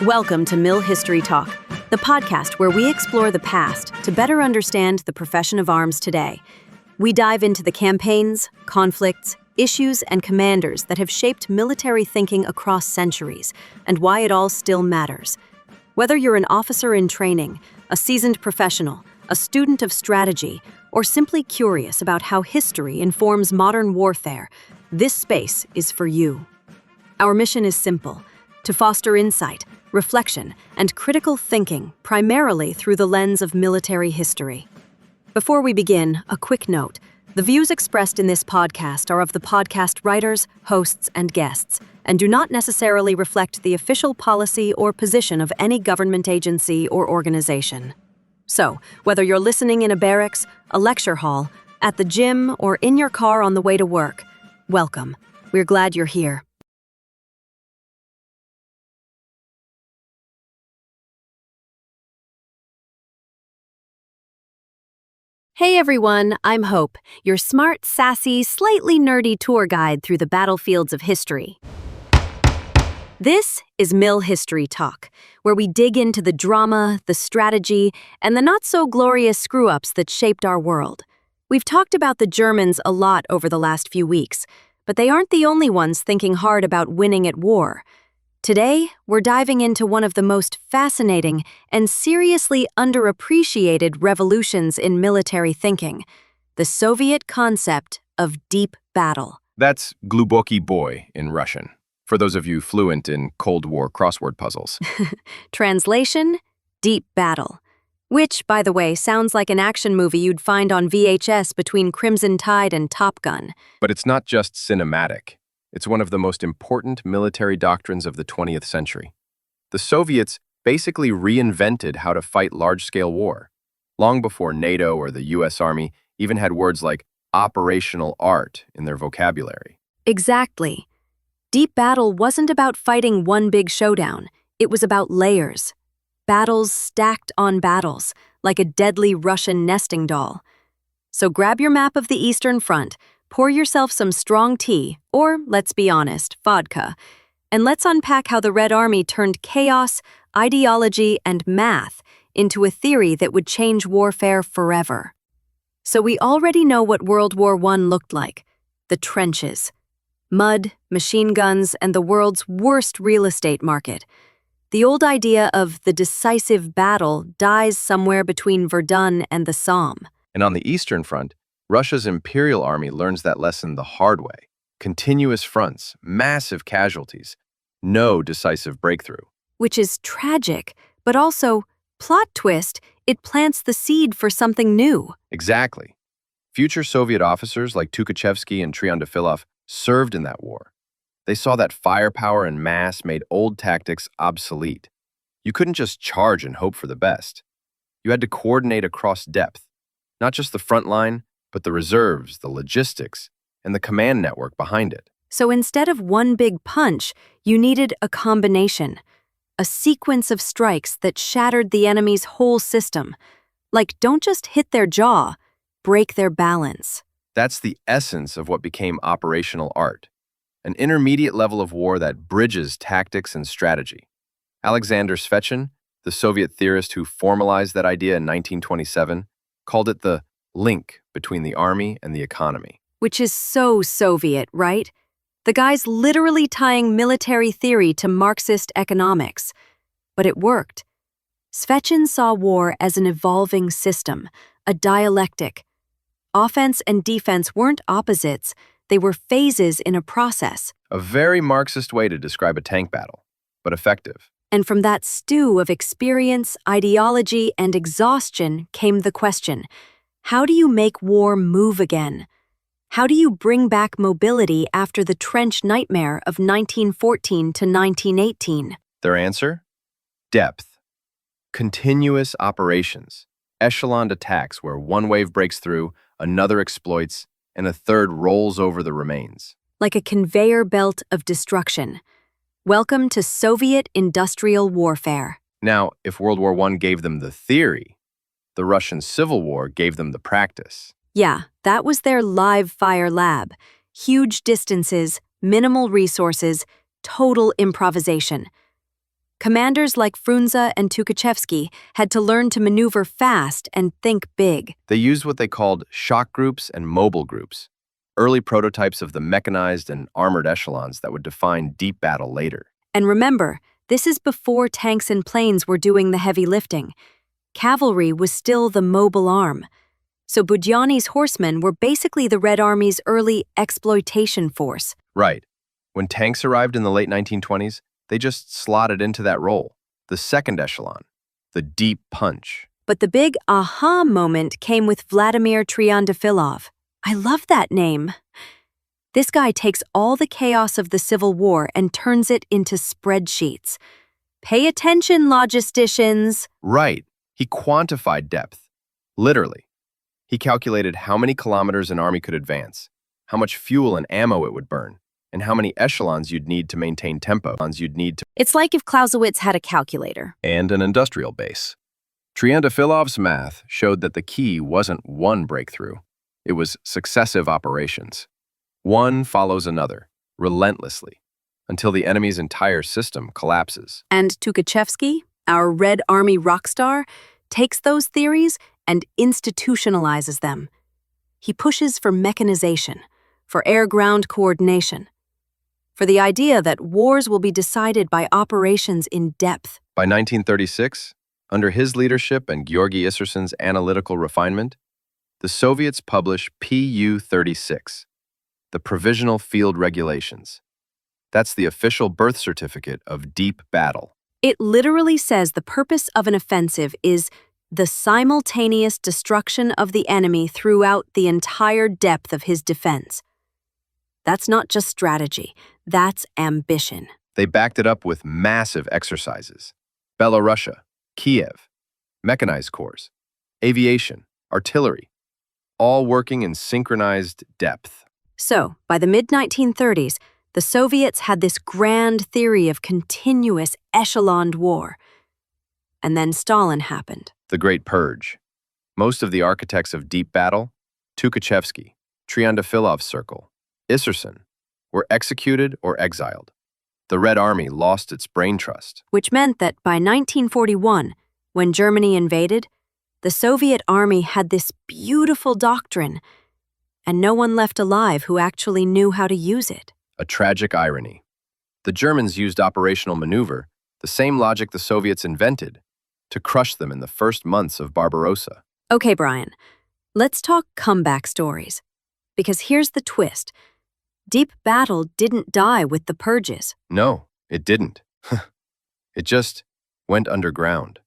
Welcome to Mill History Talk, the podcast where we explore the past to better understand the profession of arms today. We dive into the campaigns, conflicts, issues, and commanders that have shaped military thinking across centuries, and why it all still matters. Whether you're an officer in training, a seasoned professional, a student of strategy, or simply curious about how history informs modern warfare, this space is for you. Our mission is simple: to foster insight, reflection, and critical thinking primarily through the lens of military history. Before we begin, a quick note. The views expressed in this podcast are of the podcast writers, hosts, and guests, and do not necessarily reflect the official policy or position of any government agency or organization. So, whether you're listening in a barracks, a lecture hall, at the gym, or in your car on the way to work, welcome. We're glad you're here. Hey everyone, I'm Hope, your smart, sassy, slightly nerdy tour guide through the battlefields of history. This is Mill History Talk, where we dig into the drama, the strategy, and the not-so-glorious screw-ups that shaped our world. We've talked about the Germans a lot over the last few weeks, but they aren't the only ones thinking hard about winning at war. Today, we're diving into one of the most fascinating and seriously underappreciated revolutions in military thinking, the Soviet concept of deep battle. That's "глубокий бой" in Russian, for those of you fluent in Cold War crossword puzzles. Translation: deep battle. Which, by the way, sounds like an action movie you'd find on VHS between Crimson Tide and Top Gun. But it's not just cinematic. It's one of the most important military doctrines of the 20th century. The Soviets basically reinvented how to fight large-scale war, long before NATO or the US Army even had words like operational art in their vocabulary. Exactly. Deep battle wasn't about fighting one big showdown. It was about layers. Battles stacked on battles, like a deadly Russian nesting doll. So grab your map of the Eastern Front, pour yourself some strong tea, or, let's be honest, vodka, and let's unpack how the Red Army turned chaos, ideology, and math into a theory that would change warfare forever. So we already know what World War I looked like: the trenches. Mud, machine guns, and the world's worst real estate market. The old idea of the decisive battle dies somewhere between Verdun and the Somme. And on the Eastern Front, Russia's Imperial Army learns that lesson the hard way. Continuous fronts, massive casualties, no decisive breakthrough. Which is tragic, but also, plot twist, it plants the seed for something new. Exactly. Future Soviet officers like Tukhachevsky and Triandafillov served in that war. They saw that firepower and mass made old tactics obsolete. You couldn't just charge and hope for the best. You had to coordinate across depth, not just the front line, but the reserves, the logistics, and the command network behind it. So instead of one big punch, you needed a combination, a sequence of strikes that shattered the enemy's whole system. Like, don't just hit their jaw, break their balance. That's the essence of what became operational art, an intermediate level of war that bridges tactics and strategy. Alexander Svechin, the Soviet theorist who formalized that idea in 1927, called it the link between the army and the economy. Which is so Soviet, right? The guy's literally tying military theory to Marxist economics. But it worked. Svechin saw war as an evolving system, a dialectic. Offense and defense weren't opposites, they were phases in a process. A very Marxist way to describe a tank battle, but effective. And from that stew of experience, ideology, and exhaustion came the question: how do you make war move again? How do you bring back mobility after the trench nightmare of 1914 to 1918? Their answer? Depth. Continuous operations. Echeloned attacks where one wave breaks through, another exploits, and a third rolls over the remains. Like a conveyor belt of destruction. Welcome to Soviet industrial warfare. Now, if World War I gave them the theory, the Russian Civil War gave them the practice. Yeah, that was their live fire lab. Huge distances, minimal resources, total improvisation. Commanders like Frunze and Tukhachevsky had to learn to maneuver fast and think big. They used what they called shock groups and mobile groups, early prototypes of the mechanized and armored echelons that would define deep battle later. And remember, this is before tanks and planes were doing the heavy lifting. Cavalry was still the mobile arm. So Budyani's horsemen were basically the Red Army's early exploitation force. Right. When tanks arrived in the late 1920s, they just slotted into that role, the second echelon, the deep punch. But the big aha moment came with Vladimir Triandafillov. I love that name. This guy takes all the chaos of the Civil War and turns it into spreadsheets. Pay attention, logisticians. Right. He quantified depth. Literally. He calculated how many kilometers an army could advance, how much fuel and ammo it would burn, and how many echelons you'd need to maintain tempo. It's like if Clausewitz had a calculator. And an industrial base. Triandafillov's math showed that the key wasn't one breakthrough. It was successive operations. One follows another, relentlessly, until the enemy's entire system collapses. And Tukhachevsky, our Red Army rock star, takes those theories and institutionalizes them. He pushes for mechanization, for air-ground coordination, for the idea that wars will be decided by operations in depth. By 1936, under his leadership and Georgy Issersen's analytical refinement, the Soviets publish PU-36, the Provisional Field Regulations. That's the official birth certificate of deep battle. It literally says the purpose of an offensive is the simultaneous destruction of the enemy throughout the entire depth of his defense. That's not just strategy, that's ambition. They backed it up with massive exercises. Belorussia, Kiev, mechanized corps, aviation, artillery, all working in synchronized depth. So, by the mid-1930s, the Soviets had this grand theory of continuous echeloned war. And then Stalin happened. The Great Purge. Most of the architects of deep battle, Tukhachevsky, Triandafilov's circle, Issersen, were executed or exiled. The Red Army lost its brain trust. Which meant that by 1941, when Germany invaded, the Soviet army had this beautiful doctrine, and no one left alive who actually knew how to use it. A tragic irony. The Germans used operational maneuver, the same logic the Soviets invented, to crush them in the first months of Barbarossa. Okay, Brian, let's talk comeback stories. Because here's the twist. Deep battle didn't die with the purges. No, it didn't. It just went underground.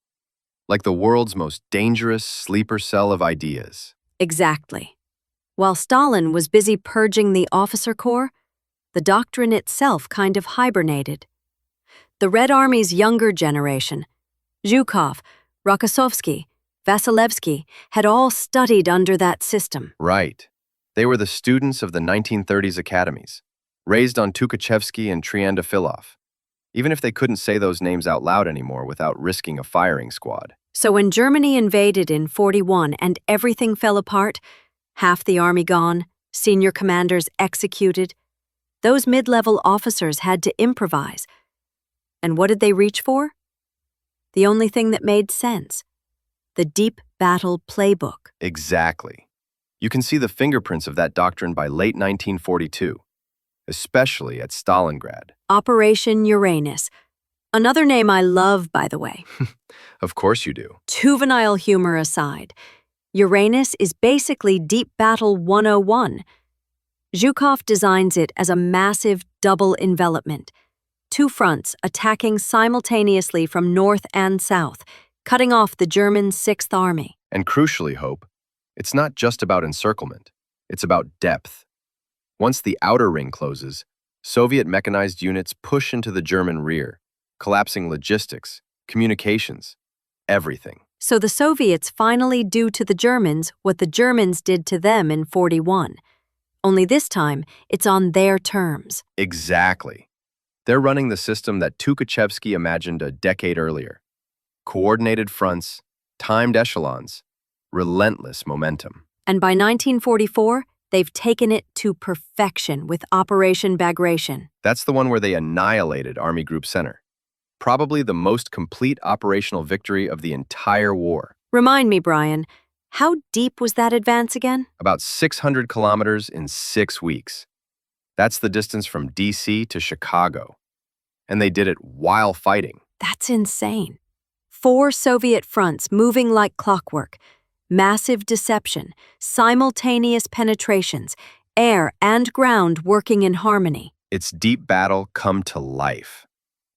Like the world's most dangerous sleeper cell of ideas. Exactly. While Stalin was busy purging the officer corps, the doctrine itself kind of hibernated. The Red Army's younger generation, Zhukov, Rokossovsky, Vasilevsky, had all studied under that system. Right. They were the students of the 1930s academies, raised on Tukhachevsky and Triandafillov, even if they couldn't say those names out loud anymore without risking a firing squad. So when Germany invaded in 41 and everything fell apart, half the army gone, senior commanders executed, those mid-level officers had to improvise. And what did they reach for? The only thing that made sense. The deep battle playbook. Exactly. You can see the fingerprints of that doctrine by late 1942, especially at Stalingrad. Operation Uranus. Another name I love, by the way. Of course you do. Juvenile humor aside, Uranus is basically Deep Battle 101. Zhukov designs it as a massive double envelopment. Two fronts attacking simultaneously from north and south, cutting off the German Sixth Army. And crucially, Hope, it's not just about encirclement, it's about depth. Once the outer ring closes, Soviet mechanized units push into the German rear, collapsing logistics, communications, everything. So the Soviets finally do to the Germans what the Germans did to them in 41. Only this time, it's on their terms. Exactly. They're running the system that Tukhachevsky imagined a decade earlier. Coordinated fronts, timed echelons, relentless momentum. And by 1944, they've taken it to perfection with Operation Bagration. That's the one where they annihilated Army Group Center. Probably the most complete operational victory of the entire war. Remind me, Brian, how deep was that advance again? About 600 kilometers in 6 weeks. That's the distance from DC to Chicago. And they did it while fighting. That's insane. 4 Soviet fronts moving like clockwork. Massive deception, simultaneous penetrations, air and ground working in harmony. It's deep battle come to life.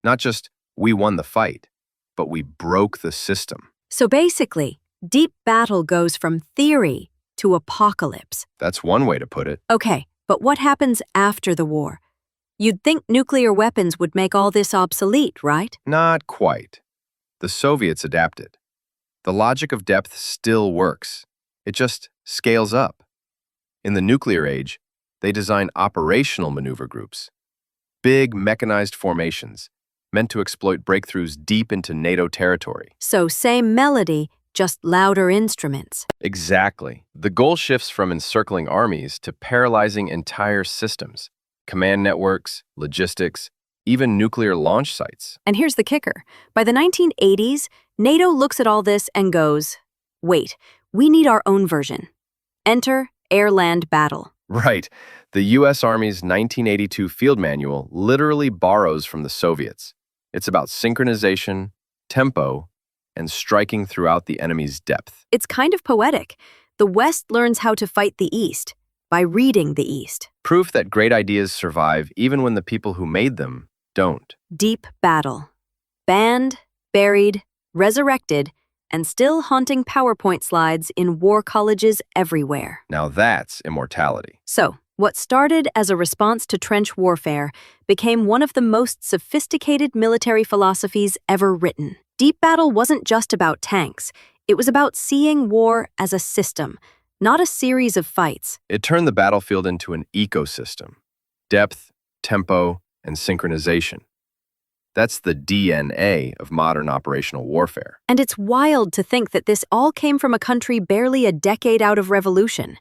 Not just we won the fight, but we broke the system. So basically, deep battle goes from theory to apocalypse. That's one way to put it. Okay, but what happens after the war? You'd think nuclear weapons would make all this obsolete, right? Not quite. The Soviets adapted. The logic of depth still works. It just scales up. In the nuclear age, they design operational maneuver groups. Big mechanized formations, meant to exploit breakthroughs deep into NATO territory. So same melody, just louder instruments. Exactly. The goal shifts from encircling armies to paralyzing entire systems, command networks, logistics, even nuclear launch sites. And here's the kicker. By the 1980s, NATO looks at all this and goes, wait, we need our own version. Enter air-land battle. Right. The U.S. Army's 1982 field manual literally borrows from the Soviets. It's about synchronization, tempo, and striking throughout the enemy's depth. It's kind of poetic. The West learns how to fight the East by reading the East. Proof that great ideas survive even when the people who made them don't. Deep battle. Banned, buried, resurrected, and still haunting PowerPoint slides in war colleges everywhere. Now that's immortality. So, what started as a response to trench warfare became one of the most sophisticated military philosophies ever written. Deep battle wasn't just about tanks. It was about seeing war as a system, not a series of fights. It turned the battlefield into an ecosystem. Depth, tempo, and synchronization. That's the DNA of modern operational warfare. And it's wild to think that this all came from a country barely a decade out of revolution.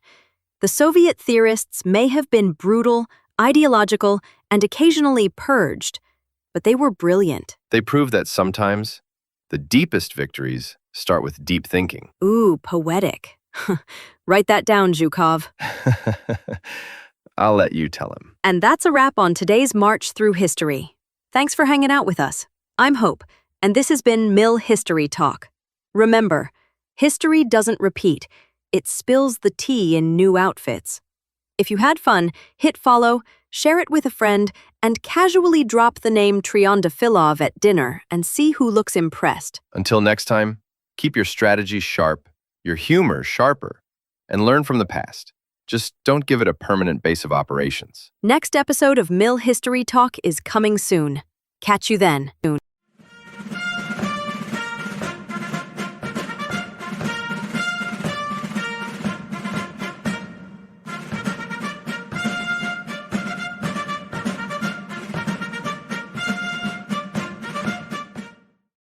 The Soviet theorists may have been brutal, ideological, and occasionally purged, but they were brilliant. They proved that sometimes the deepest victories start with deep thinking. Ooh, poetic. Write that down, Zhukov. I'll let you tell him. And that's a wrap on today's march through history. Thanks for hanging out with us. I'm Hope, and this has been Mill History Talk. Remember, history doesn't repeat. It spills the tea in new outfits. If you had fun, hit follow, share it with a friend, and casually drop the name Triandafillov at dinner and see who looks impressed. Until next time, keep your strategy sharp, your humor sharper, and learn from the past. Just don't give it a permanent base of operations. Next episode of Mill History Talk is coming soon. Catch you then.